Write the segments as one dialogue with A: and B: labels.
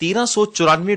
A: 1394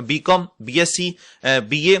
A: BCom, BSc, BA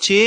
A: 6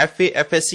A: FA, FSc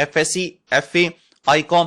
A: FSc, FA, ICOM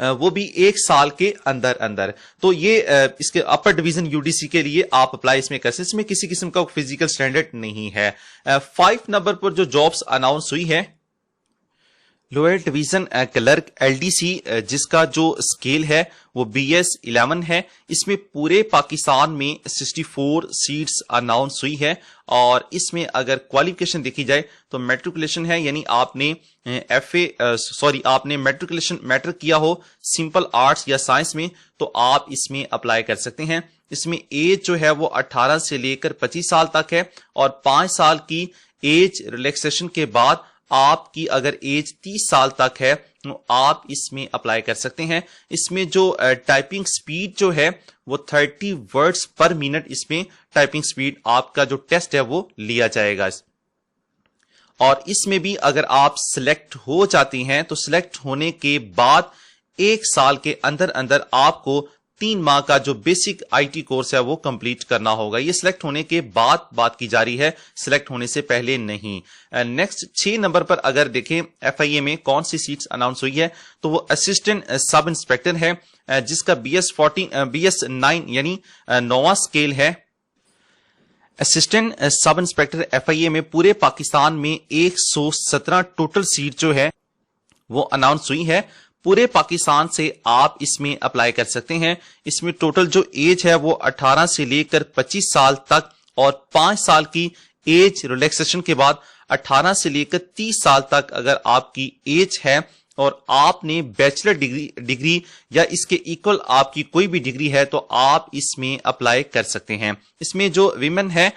A: وہ بھی 1 سال کے اندر اندر. تو یہ اس کے اپر ڈویژن UDC کے لیے آپ اپلائی اس میں کر سکتے ہیں. اس میں کسی قسم کا فزیکل اسٹینڈرڈ نہیں ہے. 5 نمبر پر جو جابس اناؤنس ہوئی ہے لوئر ڈویژن کلرک LDC جس کا جو اسکیل ہے وہ BS 11 ہے. اس میں پورے پاکستان میں 64 سیٹس اناؤنس ہوئی ہے اور اس میں اگر کوالیفیکیشن دیکھی جائے تو میٹریکولیشن ہے, یعنی آپ نے آپ نے میٹریکولیشن میٹرک کیا ہو سمپل آرٹس یا سائنس میں تو آپ اس میں اپلائی کر سکتے ہیں. اس میں ایج جو ہے وہ 18 سے لے کر 25 سال تک ہے اور 5 سال کی ایج ریلیکسیشن کے بعد آپ کی اگر ایج 30 سال تک ہے تو آپ اس میں اپلائی کر سکتے ہیں. اس میں جو ٹائپنگ سپیڈ جو ہے وہ 30 ورڈز پر منٹ اس میں ٹائپنگ سپیڈ آپ کا جو ٹیسٹ ہے وہ لیا جائے گا. اور اس میں بھی اگر آپ سلیکٹ ہو جاتی ہیں تو سلیکٹ ہونے کے بعد 1 سال کے اندر اندر آپ کو 3 ماہ کا جو بیسک IT کورس ہے وہ کمپلیٹ کرنا ہوگا. یہ سلیکٹ ہونے کے بعد بات کی جا رہی ہے, سلیکٹ ہونے سے پہلے نہیں. نیکسٹ 6 نمبر پر اگر دیکھیں FIA میں کون سی سیٹس اناؤنس ہوئی ہے تو وہ اسسٹنٹ سب انسپیکٹر ہے جس کا BS 9 یعنی 9واں اسکیل ہے. اسسٹنٹ سب انسپیکٹر FIA میں پورے پاکستان میں 117 ٹوٹل سیٹ جو ہے وہ اناؤنس ہوئی ہے. پورے پاکستان سے آپ اس میں اپلائی کر سکتے ہیں. اس میں ٹوٹل جو ایج ہے وہ 18 سے لے کر 25 سال تک اور 5 سال کی ایج ریلیکسیشن کے بعد 18 سے لے کر 30 سال تک اگر آپ کی ایج ہے اور آپ نے بیچلر ڈگری یا اس کے ایکول آپ کی کوئی بھی ڈگری ہے تو آپ اس میں اپلائی کر سکتے ہیں. اس میں جو ویمن ہے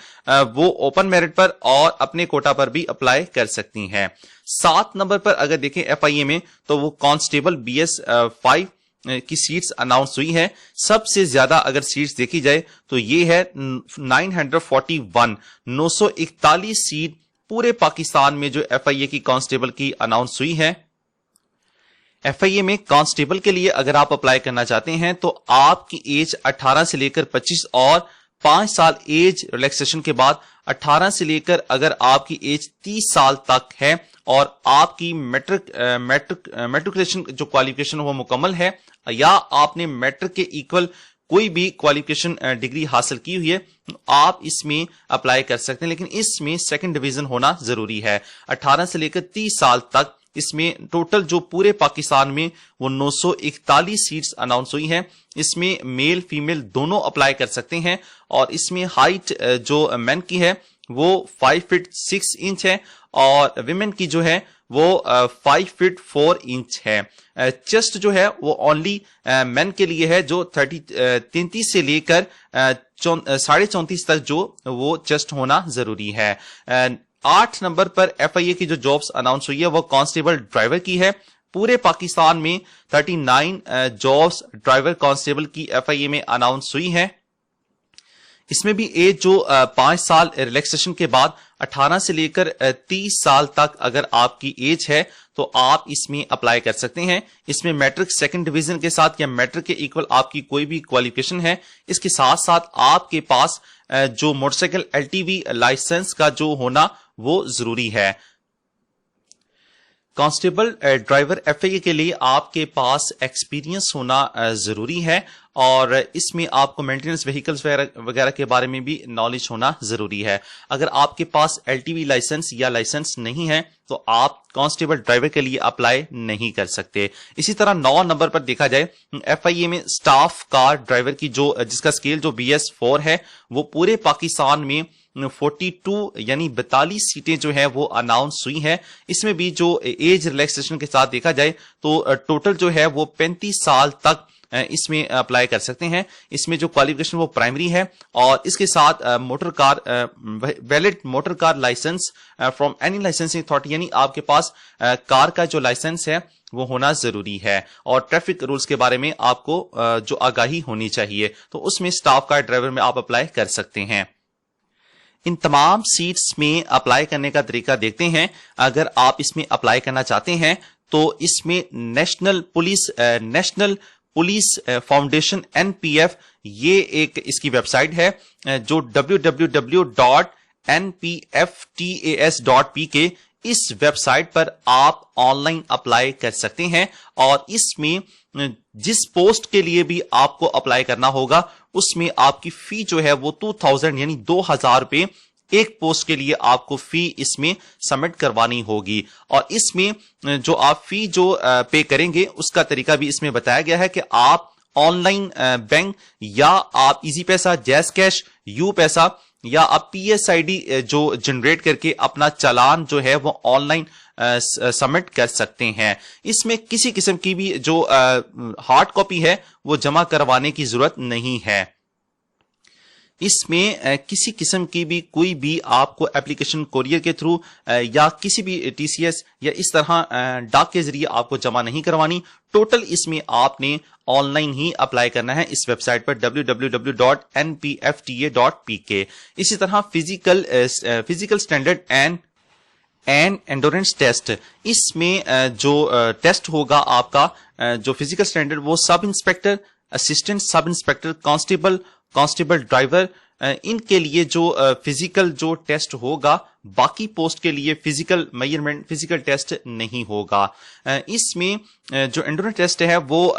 A: وہ اوپن میرٹ پر اور اپنے کوٹا پر بھی اپلائی کر سکتی ہیں. 7 نمبر پر اگر دیکھیں FIA میں تو وہ کانسٹیبل BS 5 کی سیٹس اناؤنس ہوئی ہے. سب سے زیادہ اگر سیٹس دیکھی جائے تو یہ ہے 941 سیٹ پورے پاکستان میں جو FIA کی کانسٹیبل کی اناؤنس ہوئی ہے. FIA میں کانسٹیبل کے لیے اگر آپ اپلائی کرنا چاہتے ہیں تو آپ کی ایج 18 سے لے کر 25 اور 5 سال ایج ریلیکسیشن کے بعد 18 سے لے کر اگر آپ کی ایج 30 سال تک ہے اور آپ کی میٹریکولیشن جو کوالیفیکیشن وہ مکمل ہے یا آپ نے میٹرک کے ایکول کوئی بھی کوالیفیکیشن ڈگری حاصل کی ہوئی ہے آپ اس میں اپلائی کر سکتے ہیں, لیکن اس میں سیکنڈ ڈویژن ہونا ضروری ہے. 18 سے لے کر 30 سال تک اس میں ٹوٹل جو پورے پاکستان میں وہ 941 سیٹس اناؤنس ہوئی ہیں. اس میں میل فیمیل دونوں اپلائی کر سکتے ہیں اور اس میں ہائٹ جو مین کی ہے وہ 5 فٹ 6 انچ ہے اور ویمن کی جو ہے وہ 5 فٹ 4 انچ ہے. چیسٹ جو ہے وہ اونلی مین کے لیے ہے جو 33 سے لے کر 34.5 تک جو وہ چیسٹ ہونا ضروری ہے. 8 نمبر پر FIA کی جو جابس اناؤنس ہوئی ہے وہ کانسٹیبل ڈرائیور کی ہے. پورے پاکستان میں 39 جابس ڈرائیور کانسٹیبل کی FIA میں اناؤنس ہوئی ہے. اس میں بھی ایج جو 5 سال ریلیکسیشن کے بعد 18 سے لے کر 30 سال تک اگر آپ کی ایج ہے تو آپ اس میں اپلائی کر سکتے ہیں. اس میں میٹرک سیکنڈ ڈویژن کے ساتھ یا میٹرک کے ایکول آپ کی کوئی بھی کوالیفیکیشن ہے. اس کے ساتھ ساتھ آپ کے پاس جو موٹر سائیکل LTV لائسنس کا جو ہونا وہ ضروری ہے. کانسٹیبل ڈرائیور FIA کے لیے آپ کے پاس ایکسپیرینس ہونا ضروری ہے اور اس میں آپ کو مینٹیننس وہیکلز وغیرہ کے بارے میں بھی نالج ہونا ضروری ہے. اگر آپ کے پاس LTV لائسنس یا لائسنس نہیں ہے تو آپ کانسٹیبل ڈرائیور کے لیے اپلائی نہیں کر سکتے. اسی طرح 9 نمبر پر دیکھا جائے FIA میں سٹاف کار ڈرائیور کی جس کا اسکیل جو BS 4 ہے وہ پورے پاکستان میں 42 یعنی 42 سیٹیں جو ہیں وہ اناؤنس ہوئی ہیں. اس میں بھی جو ایج ریلیکسیشن کے ساتھ دیکھا جائے تو ٹوٹل جو ہے وہ 35 سال تک اس میں اپلائی کر سکتے ہیں. اس میں جو کوالیفیکیشن وہ پرائمری ہے اور اس کے ساتھ motor car valid motor car licence from any licensing authority یعنی آپ کے پاس کار کا جو لائسنس ہے وہ ہونا ضروری ہے اور ٹریفک رولز کے بارے میں آپ کو جو آگاہی ہونی چاہیے تو اس میں سٹاف کار ڈرائیور میں آپ اپلائی کر سکتے ہیں. ان تمام سیٹس میں اپلائی کرنے کا طریقہ دیکھتے ہیں. اگر آپ اس میں اپلائی کرنا چاہتے ہیں تو اس میں نیشنل پولیس فاؤنڈیشن NPF یہ ایک اس کی ویب سائٹ ہے جو www.npftas.pk اس ویب سائٹ پر آپ آن لائن اپلائی کر سکتے ہیں اور اس میں جس پوسٹ کے لیے بھی آپ کو اپلائی کرنا ہوگا اس میں آپ کی فی جو ہے وہ 2000 یعنی 2000 روپے ایک پوسٹ کے لیے آپ کو فی اس میں سبمٹ کروانی ہوگی. اور اس میں جو آپ فی جو پے کریں گے اس کا طریقہ بھی اس میں بتایا گیا ہے کہ آپ آن لائن بینک یا آپ ایزی پیسہ, جیز کیش, یو پیسہ یا آپ پی ایس آئی ڈی جو جنریٹ کر کے اپنا چالان جو ہے وہ آن لائن سبمٹ کر سکتے ہیں. اس میں کسی قسم کی بھی جو ہارڈ کاپی ہے وہ جمع کروانے کی ضرورت نہیں ہے. اس میں کسی قسم کی بھی کوئی بھی آپ کو اپلیکیشن کوریئر کے تھرو یا کسی بھی ٹی سی ایس یا اس طرح ڈاک کے ذریعے آپ کو جمع نہیں کروانی. ٹوٹل اس میں آپ نے آن لائن ہی اپلائی کرنا ہے اس ویب سائٹ پر www.npfta.pk. اسی طرح physical standard and endurance test, اس میں جو ٹیسٹ ہوگا آپ کا جو فزیکل اسٹینڈرڈ وہ sub inspector, assistant sub inspector, constable driver, ان کے لیے جو فزیکل جو ٹیسٹ ہوگا, باقی پوسٹ کے لیے فزیکل میئرمنٹ فزیکل ٹیسٹ نہیں ہوگا. اس میں جو انڈورنس ٹیسٹ ہے وہ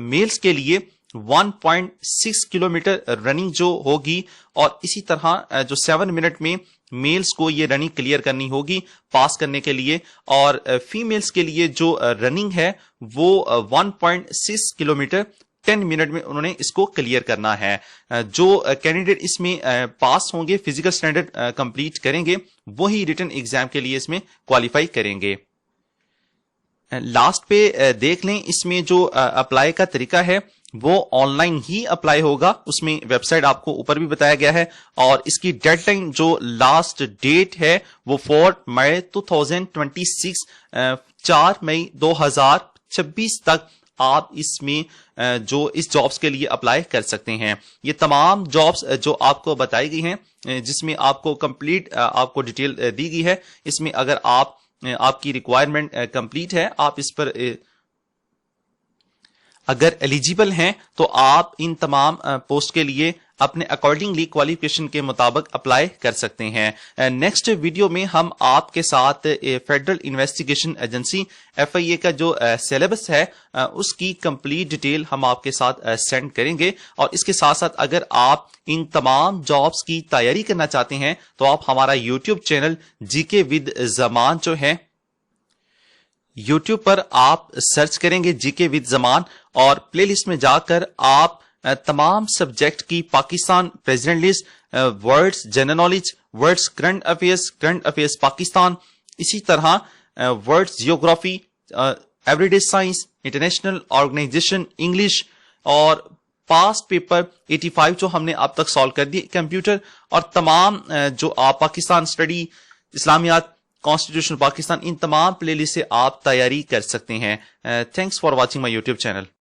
A: میلز کے لیے 1.6 کلومیٹر رننگ جو ہوگی اور اسی طرح جو 7 منٹ میں میلز کو یہ رننگ کلیئر کرنی ہوگی پاس کرنے کے لیے, اور فیمیلز کے لیے جو رننگ ہے وہ 1.6 کلومیٹر 10 منٹ میں انہوں نے اس کو کلیئر کرنا ہے. جو کینڈیڈیٹ اس میں پاس ہوں گے, فزیکل اسٹینڈرڈ کمپلیٹ کریں گے, وہی ریٹن ایگزام کے لیے اس میں کوالیفائی کریں گے. لاسٹ پہ دیکھ لیں, اس میں جو اپلائی کا طریقہ ہے وہ آن لائن ہی اپلائی ہوگا. اس میں ویب سائٹ آپ کو اوپر بھی بتایا گیا ہے, اور اس کی ڈیڈ لائن جو لاسٹ ڈیٹ ہے وہ 4 مئی 2026 4 مئی 2026 تک آپ اس میں جو اس جابس کے لیے اپلائی کر سکتے ہیں. یہ تمام جابس جو آپ کو بتائی گئی ہیں جس میں آپ کو کمپلیٹ آپ کو ڈیٹیل دی گئی ہے, اس میں اگر آپ کی ریکوائرمنٹ کمپلیٹ ہے, آپ اس پر اگر ایلیجیبل ہیں تو آپ ان تمام پوسٹ کے لیے اپنے اکارڈنگلی کوالیفیکیشن کے مطابق اپلائی کر سکتے ہیں. نیکسٹ ویڈیو میں ہم آپ کے ساتھ فیڈرل انویسٹیگیشن ایجنسی FIA کا جو سلیبس ہے اس کی کمپلیٹ ڈیٹیل ہم آپ کے ساتھ سینڈ کریں گے. اور اس کے ساتھ ساتھ اگر آپ ان تمام جابس کی تیاری کرنا چاہتے ہیں تو آپ ہمارا یوٹیوب چینل GK ود زمان جو ہے, یوٹیوب پر آپ سرچ کریں گے GK ود زمان, اور پلے لسٹ میں جا کر آپ تمام سبجیکٹ کی Pakistan president list, words general knowledge, words current affairs Pakistan, اسی طرح words geography, every day science, international organisation English, اور پاسٹ پیپر 85 جو ہم نے اب تک سالو کر دی کمپیوٹر, اور تمام جو آپ پاکستان اسٹڈی, اسلامیات, کانسٹیٹیوشن پاکستان, ان تمام پلے لسٹ سے آپ تیاری کر سکتے ہیں. Thanks for watching my YouTube channel.